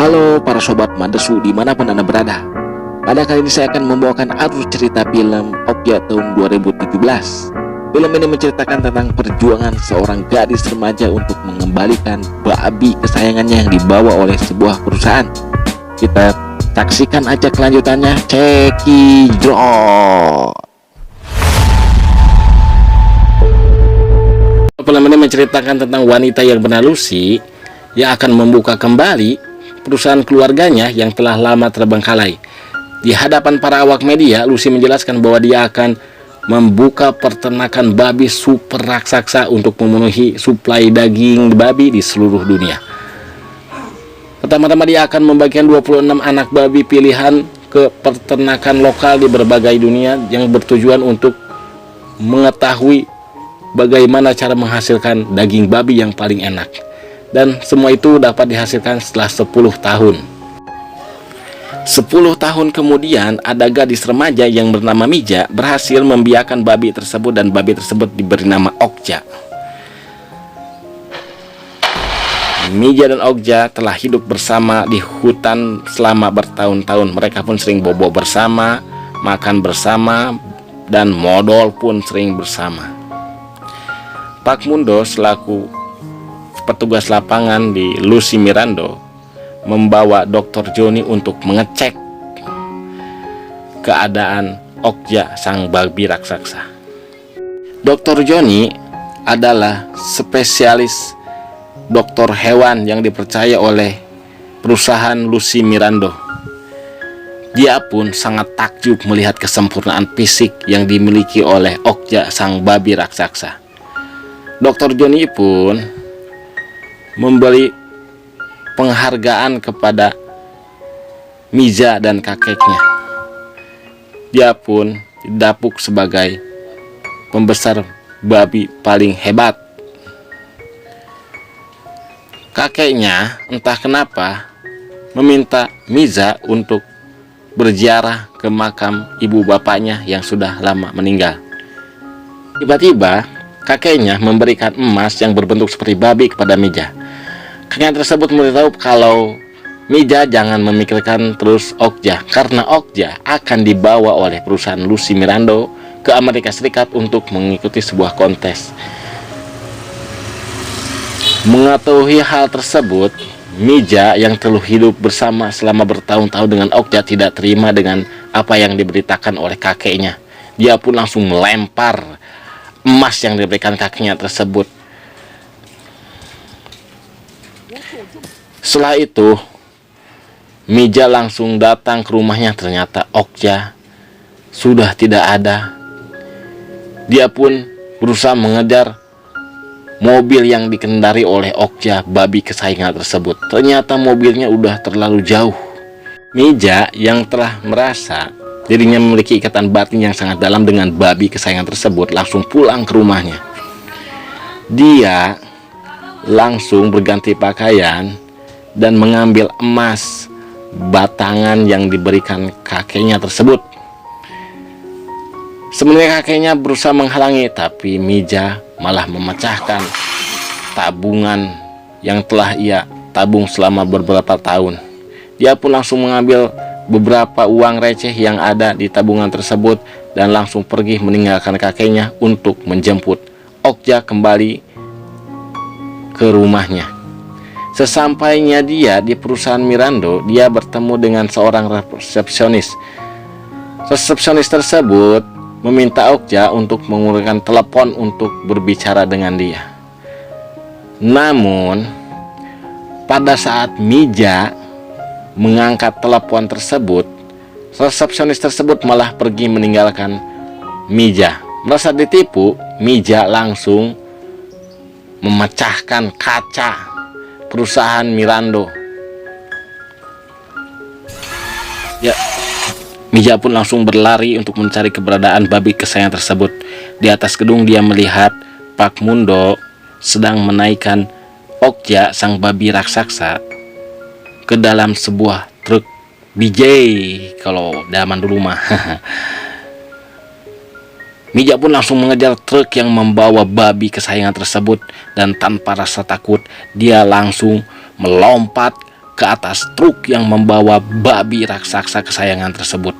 Halo para sobat Mandesu dimanapun Anda berada. Pada kali ini saya akan membawakan alur cerita film Okja tahun 2017. Film ini menceritakan tentang perjuangan seorang gadis remaja untuk mengembalikan babi kesayangannya yang dibawa oleh sebuah perusahaan. Kita saksikan aja kelanjutannya. Cekidot. Film ini menceritakan tentang wanita yang bernama Lucy yang akan membuka kembali perusahaan keluarganya yang telah lama terbengkalai. Di hadapan para awak media, Lucy menjelaskan bahwa dia akan membuka peternakan babi super raksasa untuk memenuhi suplai daging babi di seluruh dunia. Pertama-tama dia akan membagikan 26 anak babi pilihan ke peternakan lokal di berbagai dunia yang bertujuan untuk mengetahui bagaimana cara menghasilkan daging babi yang paling enak. Dan semua itu dapat dihasilkan setelah 10 tahun. 10 tahun kemudian ada gadis remaja yang bernama Mija berhasil membiarkan babi tersebut, dan babi tersebut diberi nama Okja. Mija dan Okja telah hidup bersama di hutan selama bertahun-tahun. Mereka pun sering bobo bersama, makan bersama, dan modal pun sering bersama. Pak Mundo selaku petugas lapangan di Lucy Mirando membawa Dr. Johnny untuk mengecek keadaan Okja sang babi raksasa. Dr. Johnny adalah spesialis dokter hewan yang dipercaya oleh perusahaan Lucy Mirando. Dia pun sangat takjub melihat kesempurnaan fisik yang dimiliki oleh Okja sang babi raksasa. Dr. Johnny pun memberi penghargaan kepada Mija dan kakeknya. Dia pun didapuk sebagai pembesar babi paling hebat. Kakeknya entah kenapa meminta Mija untuk berziarah ke makam ibu bapaknya yang sudah lama meninggal. Tiba-tiba kakeknya memberikan emas yang berbentuk seperti babi kepada Mija. Kakeknya tersebut memberitahu kalau Mija jangan memikirkan terus Okja, karena Okja akan dibawa oleh perusahaan Lucy Mirando ke Amerika Serikat untuk mengikuti sebuah kontes. Mengetahui hal tersebut, Mija yang telah hidup bersama selama bertahun-tahun dengan Okja tidak terima dengan apa yang diberitakan oleh kakeknya. Dia pun langsung melempar emas yang diberikan kakeknya tersebut. Setelah itu Mija langsung datang ke rumahnya. Ternyata Okja sudah tidak ada. Dia pun berusaha mengejar mobil yang dikendari oleh Okja babi kesayangan tersebut. Ternyata mobilnya udah terlalu jauh. Mija yang telah merasa dirinya memiliki ikatan batin yang sangat dalam dengan babi kesayangan tersebut langsung pulang ke rumahnya. Dia langsung berganti pakaian dan mengambil emas batangan yang diberikan kakeknya tersebut. Sebenarnya kakeknya berusaha menghalangi, tapi Mija malah memecahkan tabungan yang telah ia tabung selama beberapa tahun. Dia pun langsung mengambil beberapa uang receh yang ada di tabungan tersebut dan langsung pergi meninggalkan kakeknya untuk menjemput Okja kembali ke rumahnya. Sesampainya dia di perusahaan Mirando, dia bertemu dengan seorang resepsionis. Resepsionis tersebut meminta Okja untuk menggunakan telepon untuk berbicara dengan dia. Namun pada saat Mija mengangkat telepon tersebut, resepsionis tersebut malah pergi meninggalkan Mija. Merasa ditipu, Mija langsung memecahkan kaca perusahaan Mirando. Ya, Mija pun langsung berlari untuk mencari keberadaan babi kesayangan tersebut. Di atas gedung dia melihat Pak Mundo sedang menaikkan Okja sang babi raksasa ke dalam sebuah truk BJ kalau zaman dulu mah. Mija pun langsung mengejar truk yang membawa babi kesayangan tersebut, dan tanpa rasa takut dia langsung melompat ke atas truk yang membawa babi raksasa kesayangan tersebut.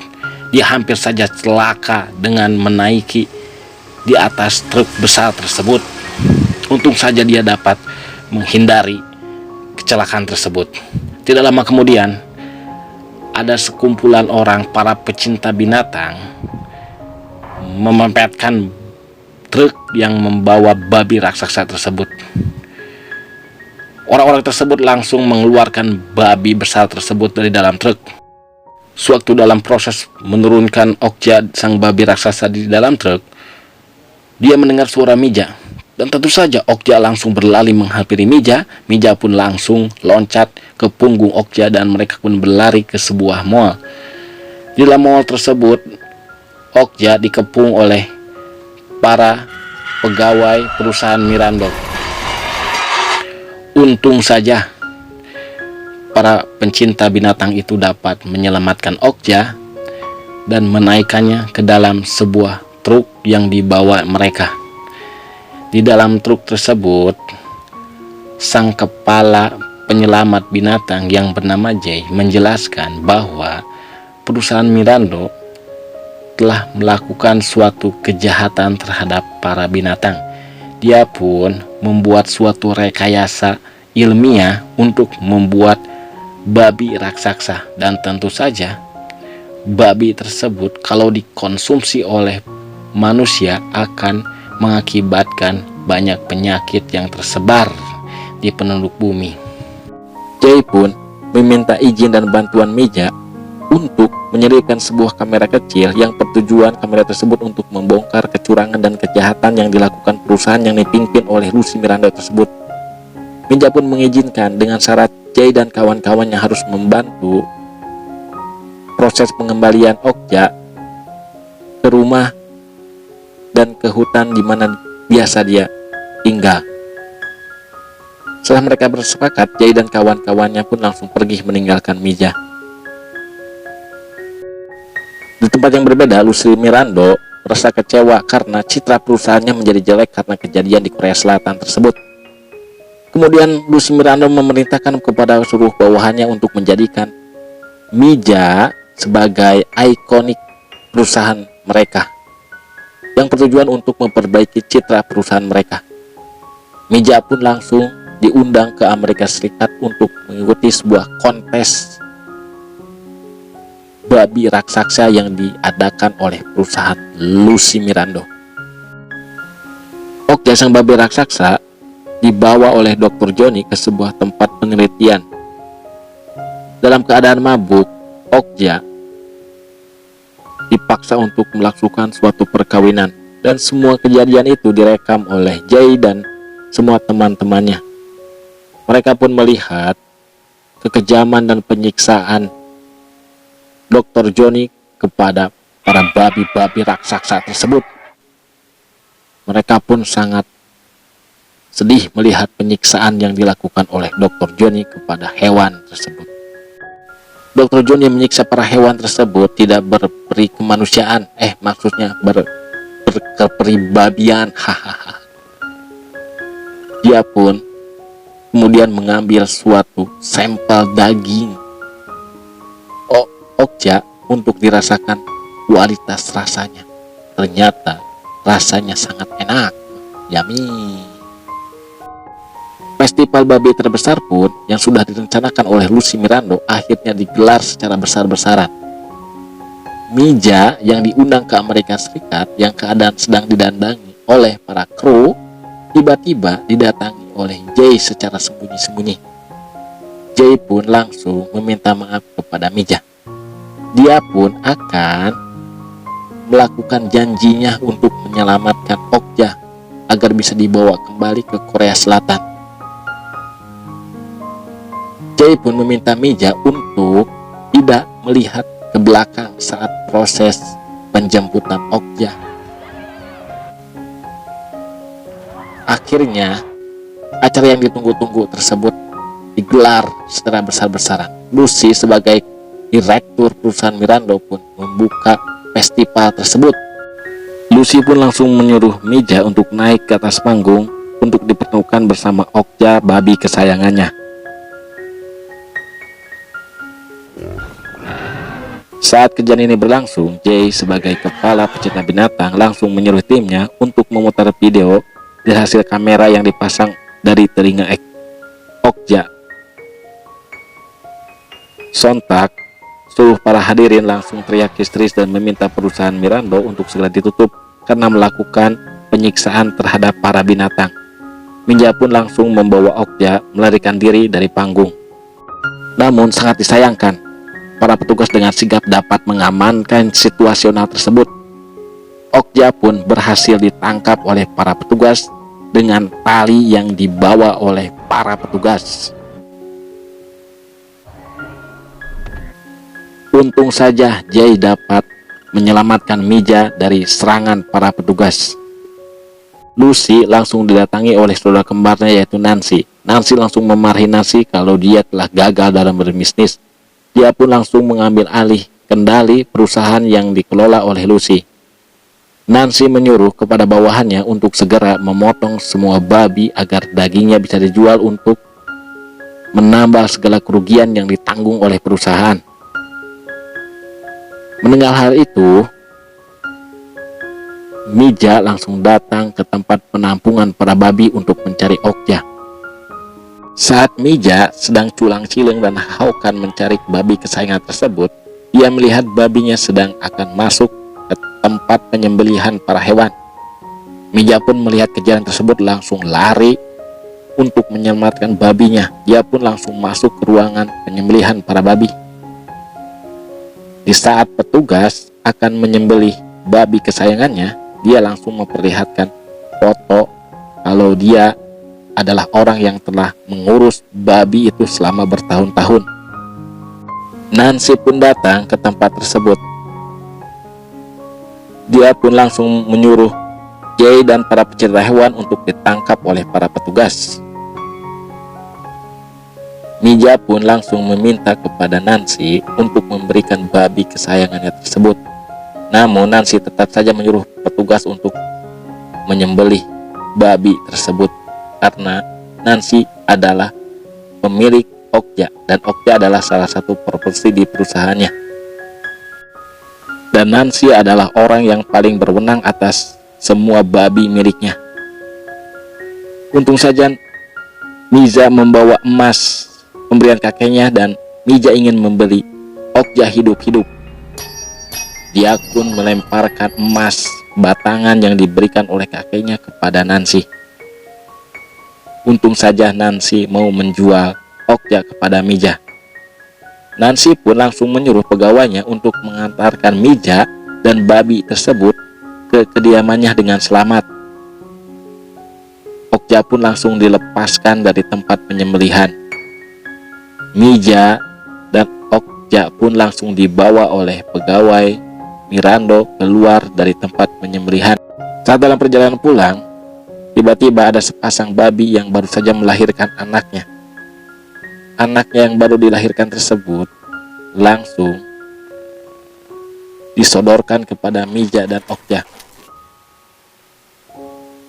Dia hampir saja celaka dengan menaiki di atas truk besar tersebut. Untung saja dia dapat menghindari kecelakaan tersebut. Tidak lama kemudian, ada sekumpulan orang para pecinta binatang memepetkan truk yang membawa babi raksasa tersebut. Orang-orang tersebut langsung mengeluarkan babi besar tersebut dari dalam truk. Sewaktu dalam proses menurunkan Okja sang babi raksasa di dalam truk, dia mendengar suara Mija. Dan tentu saja Okja langsung berlari menghampiri Mija. Mija pun langsung loncat ke punggung Okja dan mereka pun berlari ke sebuah mall. Di dalam mall tersebut, Okja dikepung oleh para pegawai perusahaan Mirando. Untung saja para pencinta binatang itu dapat menyelamatkan Okja dan menaikkannya ke dalam sebuah truk yang dibawa mereka. Di dalam truk tersebut, sang kepala penyelamat binatang yang bernama Jay menjelaskan bahwa perusahaan Mirando telah melakukan suatu kejahatan terhadap para binatang. Dia pun membuat suatu rekayasa ilmiah untuk membuat babi raksasa, dan tentu saja babi tersebut kalau dikonsumsi oleh manusia akan mengakibatkan banyak penyakit yang tersebar di penduduk bumi. Jay pun meminta izin dan bantuan Mija untuk menyediakan sebuah kamera kecil yang bertujuan kamera tersebut untuk membongkar kecurangan dan kejahatan yang dilakukan perusahaan yang dipimpin oleh Lucy Miranda tersebut. Mija pun mengizinkan dengan syarat Jay dan kawan-kawannya harus membantu proses pengembalian Okja ke rumah dan ke hutan di mana biasa dia tinggal. Setelah mereka bersepakat, Jay dan kawan-kawannya pun langsung pergi meninggalkan Mija. Di tempat yang berbeda, Lucy Miranda merasa kecewa karena citra perusahaannya menjadi jelek karena kejadian di Korea Selatan tersebut. Kemudian Lucy Miranda memerintahkan kepada seluruh bawahannya untuk menjadikan Mija sebagai ikonik perusahaan mereka, yang bertujuan untuk memperbaiki citra perusahaan mereka. Mija pun langsung diundang ke Amerika Serikat untuk mengikuti sebuah kontes babi raksasa yang diadakan oleh perusahaan Lucy Miranda. Okja sang babi raksasa dibawa oleh Dr. Johnny ke sebuah tempat penelitian. Dalam keadaan mabuk, Okja dipaksa untuk melakukan suatu perkawinan, dan semua kejadian itu direkam oleh Jay dan semua teman-temannya. Mereka pun melihat kekejaman dan penyiksaan Dr. Johnny kepada para babi-babi raksasa tersebut. Mereka pun sangat sedih melihat penyiksaan yang dilakukan oleh Dr. Johnny kepada hewan tersebut. Dr. Johnny menyiksa para hewan tersebut tidak berperi kemanusiaan, maksudnya berkepribadian. Dia pun kemudian mengambil suatu sampel daging Okja untuk dirasakan kualitas rasanya. Ternyata rasanya sangat enak, yummy. Festival babi terbesar pun yang sudah direncanakan oleh Lucy Miranda akhirnya digelar secara besar-besaran. Mija yang diundang ke Amerika Serikat yang keadaan sedang didandangi oleh para kru tiba-tiba didatangi oleh Jay secara sembunyi-sembunyi. Jay pun langsung meminta maaf kepada Mija. Dia pun akan melakukan janjinya untuk menyelamatkan Okja agar bisa dibawa kembali ke Korea Selatan. Jay pun meminta Mija untuk tidak melihat ke belakang saat proses penjemputan Okja. Akhirnya, acara yang ditunggu-tunggu tersebut digelar secara besar-besaran. Lucy sebagai direktur perusahaan Miranda pun membuka festival tersebut. Lucy pun langsung menyuruh Mija untuk naik ke atas panggung untuk dipertemukan bersama Okja, babi kesayangannya. Saat kejadian ini berlangsung, Jay sebagai kepala pecinta binatang langsung menyuruh timnya untuk memutar video dari hasil kamera yang dipasang dari telinga Okja. Sontak, seluruh para hadirin langsung teriak histeris dan meminta perusahaan Mirando untuk segera ditutup karena melakukan penyiksaan terhadap para binatang. Minja pun langsung membawa Okja melarikan diri dari panggung. Namun sangat disayangkan, para petugas dengan sigap dapat mengamankan situasional tersebut. Okja pun berhasil ditangkap oleh para petugas dengan tali yang dibawa oleh para petugas. Untung saja Jay dapat menyelamatkan Mija dari serangan para petugas. Lucy langsung didatangi oleh saudara kembarnya yaitu Nancy. Nancy langsung memarahi Nancy kalau dia telah gagal dalam berbisnis. Dia pun langsung mengambil alih kendali perusahaan yang dikelola oleh Lucy. Nancy menyuruh kepada bawahannya untuk segera memotong semua babi agar dagingnya bisa dijual untuk menambah segala kerugian yang ditanggung oleh perusahaan. Mendengar hal itu, Mija langsung datang ke tempat penampungan para babi untuk mencari Okja. Saat Mija sedang culang-ciling dan haukan mencari babi kesayangan tersebut, dia melihat babinya sedang akan masuk ke tempat penyembelihan para hewan. Mija pun melihat kejadian tersebut langsung lari untuk menyelamatkan babinya. Dia pun langsung masuk ke ruangan penyembelihan para babi. Di saat petugas akan menyembelih babi kesayangannya, dia langsung memperlihatkan foto kalau dia adalah orang yang telah mengurus babi itu selama bertahun-tahun. Nancy pun datang ke tempat tersebut. Dia pun langsung menyuruh Jay dan para pecinta hewan untuk ditangkap oleh para petugas. Mija pun langsung meminta kepada Nancy untuk memberikan babi kesayangannya tersebut. Namun Nancy tetap saja menyuruh petugas untuk menyembelih babi tersebut karena Nancy adalah pemilik Okja dan Okja adalah salah satu properti di perusahaannya. Dan Nancy adalah orang yang paling berwenang atas semua babi miliknya. Untung saja Mija membawa emas pemberian kakeknya dan Mija ingin membeli Okja hidup-hidup. Dia pun melemparkan emas batangan yang diberikan oleh kakeknya kepada Nancy. Untung saja Nancy mau menjual Okja kepada Mija. Nancy pun langsung menyuruh pegawainya untuk mengantarkan Mija dan babi tersebut ke kediamannya dengan selamat. Okja pun langsung dilepaskan dari tempat penyembelihan. Mija dan Okja pun langsung dibawa oleh pegawai Mirando keluar dari tempat penyembelihan. Saat dalam perjalanan pulang, tiba-tiba ada sepasang babi yang baru saja melahirkan anaknya. Anaknya yang baru dilahirkan tersebut langsung disodorkan kepada Mija dan Okja.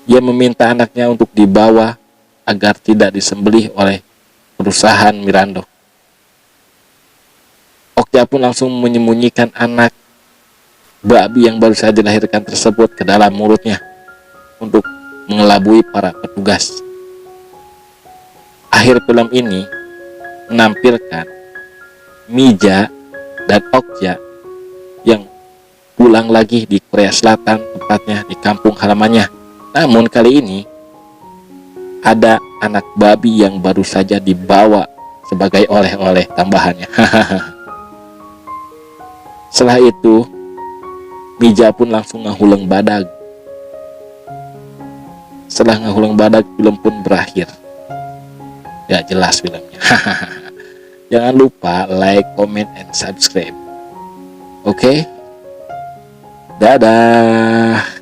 Dia meminta anaknya untuk dibawa agar tidak disembelih oleh perusahaan Mirando. Okja pun langsung menyembunyikan anak babi yang baru saja dilahirkan tersebut ke dalam mulutnya untuk mengelabui para petugas. Akhir film ini menampilkan Mija dan Okja yang pulang lagi di Korea Selatan, tepatnya di kampung halamannya. Namun kali ini ada anak babi yang baru saja dibawa sebagai oleh-oleh tambahannya. Setelah itu Mija pun langsung ngehuleng badag. Setelah ngehuleng badag, film pun berakhir. Gak jelas filmnya. Jangan lupa like, comment, and subscribe. Oke? Dadah.